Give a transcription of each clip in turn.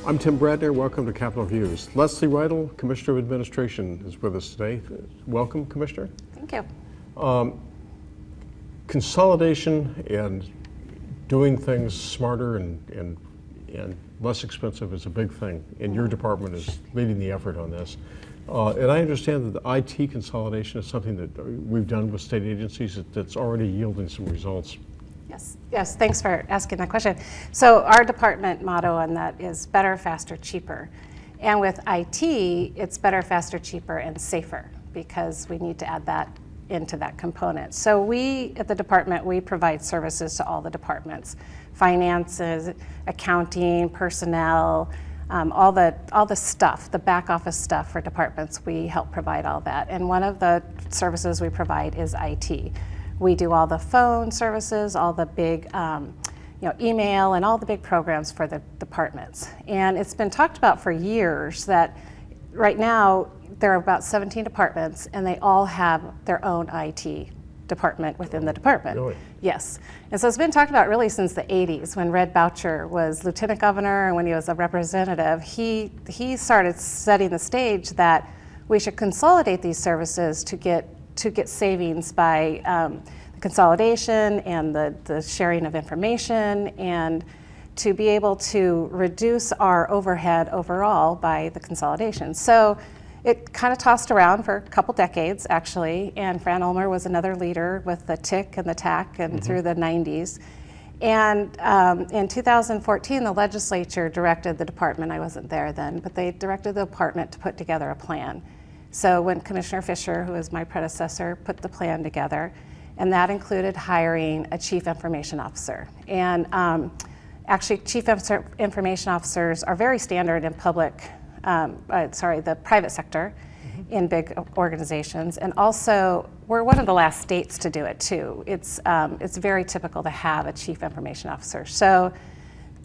I'm Tim Bradner. Welcome to Capitol Views. Leslie Ridle, Commissioner of Administration, is with us today. Welcome, Commissioner. Thank you. Consolidation and doing things smarter and less expensive is a big thing, and your department is leading the effort on this. And I understand that the IT consolidation is something that we've done with state agencies that's already yielding some results. Yes, thanks for asking that question. So our department motto on that is better, faster, cheaper. And with IT, it's better, faster, cheaper, and safer, because we need to add that into that component. So we, at the department, we provide services to all the departments: finances, accounting, personnel, all the stuff, the back office stuff for departments. We help provide all that. And one of the services we provide is IT. We do all the phone services, all the big email, and all the big programs for the departments. And it's been talked about for years that right now there are about 17 departments, and they all have their own IT department within the department. Really? Yes. And so it's been talked about really since the 80s, when Red Boucher was lieutenant governor and when he was a representative. He started setting the stage that we should consolidate these services to get savings by the consolidation and the sharing of information, and to be able to reduce our overhead overall by the consolidation. So it kind of tossed around for a couple decades, actually, and Fran Ulmer was another leader with the TIC and the TAC and through the 90s. And in 2014, the legislature directed the department, I wasn't there then, but they directed the department to put together a plan. So when Commissioner Fisher, who was my predecessor, put the plan together, and that included hiring a chief information officer. And actually, chief information officers are very standard in the private sector in big organizations. And also, we're one of the last states to do it too. It's very typical to have a chief information officer. So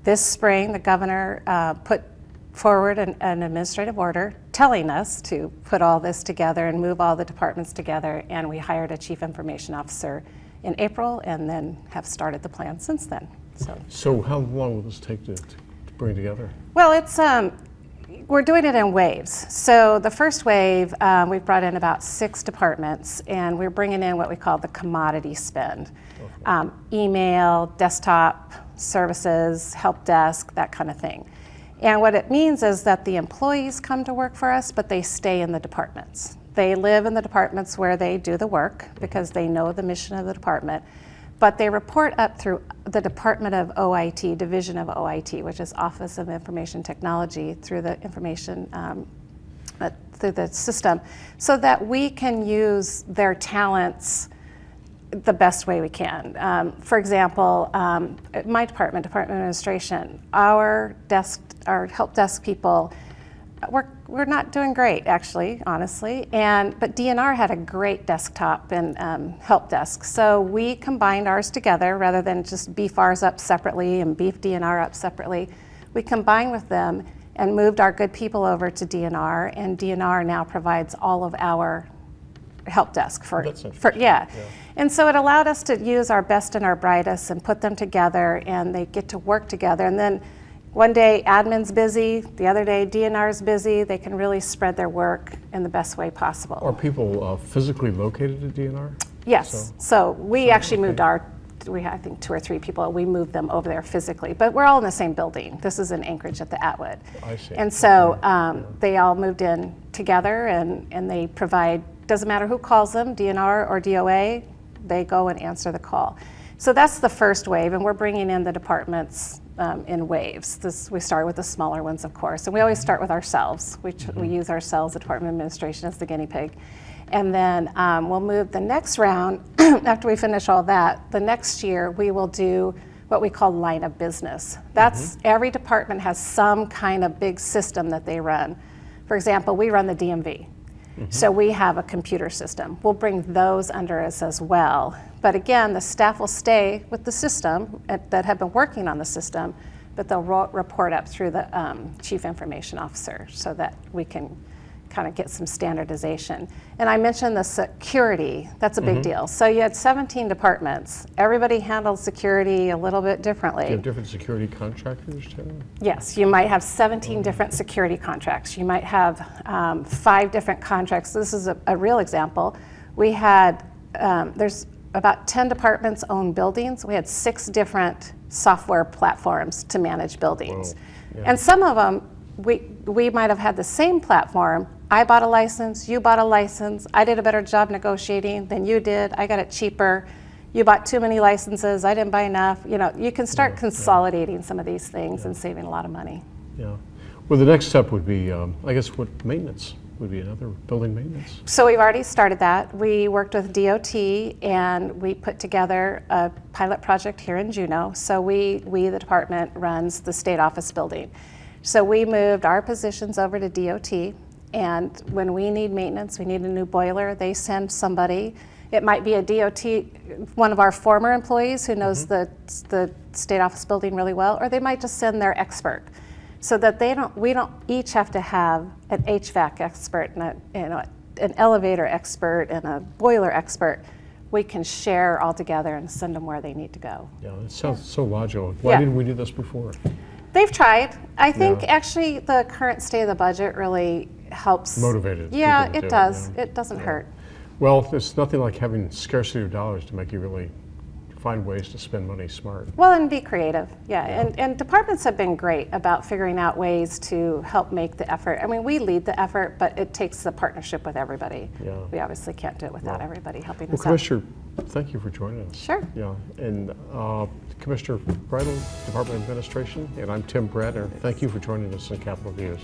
this spring, the governor put forward an administrative order telling us to put all this together and move all the departments together, and we hired a chief information officer in April and then have started the plan since then. So how long will this take to bring together? Well, we're doing it in waves. So the first wave, we've brought in about 6 departments, and we're bringing in what we call the commodity spend. Okay. Email, desktop services, help desk, that kind of thing. And what it means is that the employees come to work for us, but they stay in the departments. They live in the departments where they do the work because they know the mission of the department, but they report up through the Department of OIT, Division of OIT, which is Office of Information Technology, through the information, through the system, so that we can use their talents the best way we can. For example, my department, Department of Administration, our help desk people, we're not doing great, actually, honestly. But DNR had a great desktop and help desk, so we combined ours together rather than just beef ours up separately and beef DNR up separately. We combined with them and moved our good people over to DNR, and DNR now provides all of our help desk yeah. And so it allowed us to use our best and our brightest and put them together, and they get to work together. And then one day admin's busy, the other day DNR's busy. They can really spread their work in the best way possible. Are people physically located at DNR? Yes. So we actually moved I think 2 or 3 people, we moved them over there physically, but we're all in the same building. This is in Anchorage at the Atwood. I see. And so they all moved in together, and they provide, doesn't matter who calls them, DNR or DOA, they go and answer the call. So that's the first wave, and we're bringing in the departments in waves. We start with the smaller ones, of course, and we always start with ourselves. We use ourselves, the Department of Administration, as the guinea pig. And then we'll move the next round, after we finish all that, the next year we will do what we call line of business. That's every department has some kind of big system that they run. For example, we run the DMV. So we have a computer system. We'll bring those under us as well. But again, the staff will stay with the system that have been working on the system, but they'll report up through the Chief Information Officer so that we can kind of get some standardization. And I mentioned the security, that's a big deal. So you had 17 departments. Everybody handles security a little bit differently. Do you have different security contractors, too? Yes, you might have 17 different security contracts. You might have 5 different contracts. This is a real example. We had, there's about 10 departments own buildings. We had 6 different software platforms to manage buildings. Whoa. Yeah. And some of them, we might have had the same platform. I bought a license, you bought a license. I did a better job negotiating than you did. I got it cheaper. You bought too many licenses. I didn't buy enough. You know, you can start consolidating some of these things and saving a lot of money. Yeah. Well, the next step would be, I guess, what maintenance would be, another building maintenance. So we've already started that. We worked with DOT and we put together a pilot project here in Juneau. So we the department, runs the state office building. So we moved our positions over to DOT, and when we need maintenance, we need a new boiler, they send somebody. It might be a DOT, one of our former employees who knows the state office building really well, or they might just send their expert. So that we don't each have to have an HVAC expert and an elevator expert and a boiler expert. We can share all together and send them where they need to go. Yeah, it sounds so logical. Why didn't we do this before? They've tried. I think actually the current state of the budget really helps. Motivated. Yeah, people to it do does. yeah. It doesn't hurt. Well, there's nothing like having scarcity of dollars to make you really find ways to spend money smart. Well, and be creative, yeah. And departments have been great about figuring out ways to help make the effort. I mean, we lead the effort, but it takes the partnership with everybody. Yeah. We obviously can't do it without everybody helping Well, us out. Commissioner, thank you for joining us. Sure. Yeah, and Commissioner Ridle, Department of Administration, and I'm Tim Bradner. Thank you for joining us in Capitol Views.